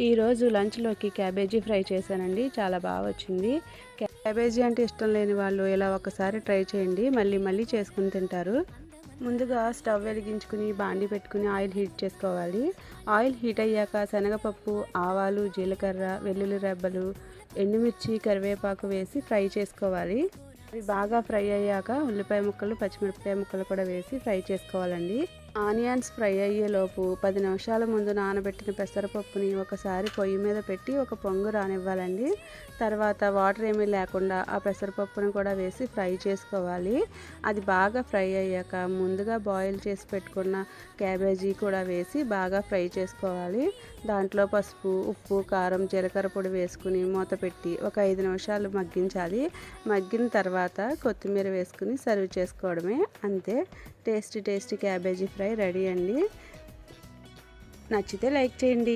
ఈరోజు లంచ్లోకి cabbage fry చేశానండి. చాలా బాగా వచ్చింది. క్యాబేజీ అంటే ఇష్టం లేని వాళ్ళు ఇలా ఒకసారి ట్రై చేయండి, మళ్ళీ మళ్ళీ చేసుకుని తింటారు. ముందుగా స్టవ్ వెలిగించుకుని బాండి పెట్టుకుని ఆయిల్ హీట్ చేసుకోవాలి. ఆయిల్ హీట్ అయ్యాక శనగపప్పు, ఆవాలు, జీలకర్ర, వెల్లుల్లి రెబ్బలు, ఎండుమిర్చి, కరివేపాకు వేసి ఫ్రై చేసుకోవాలి. అవి బాగా ఫ్రై అయ్యాక ఉల్లిపాయ ముక్కలు, పచ్చిమిరపకాయ ముక్కలు కూడా వేసి ఫ్రై చేసుకోవాలండి. ఆనియన్స్ ఫ్రై అయ్యేలోపు 10 నిమిషాల ముందు నానబెట్టిన పెసరపప్పుని ఒకసారి పొయ్యి మీద పెట్టి ఒక పొంగు రానివ్వాలండి. తర్వాత వాటర్ ఏమీ లేకుండా ఆ పెసరపప్పుని కూడా వేసి ఫ్రై చేసుకోవాలి. అది బాగా ఫ్రై అయ్యాక ముందుగా బాయిల్ చేసి పెట్టుకున్న క్యాబేజీ కూడా వేసి బాగా ఫ్రై చేసుకోవాలి. దాంట్లో పసుపు, ఉప్పు, కారం, జీలకర్ర పొడి వేసుకుని మూత పెట్టి ఒక 5 నిమిషాలు మగ్గించాలి. మగ్గిన తర్వాత కొత్తిమీర వేసుకుని సర్వ్ చేసుకోవడమే. అంతే, టేస్టీ క్యాబేజీ ఫ్రై రెడీ అండి. నచ్చితే లైక్ చేయండి.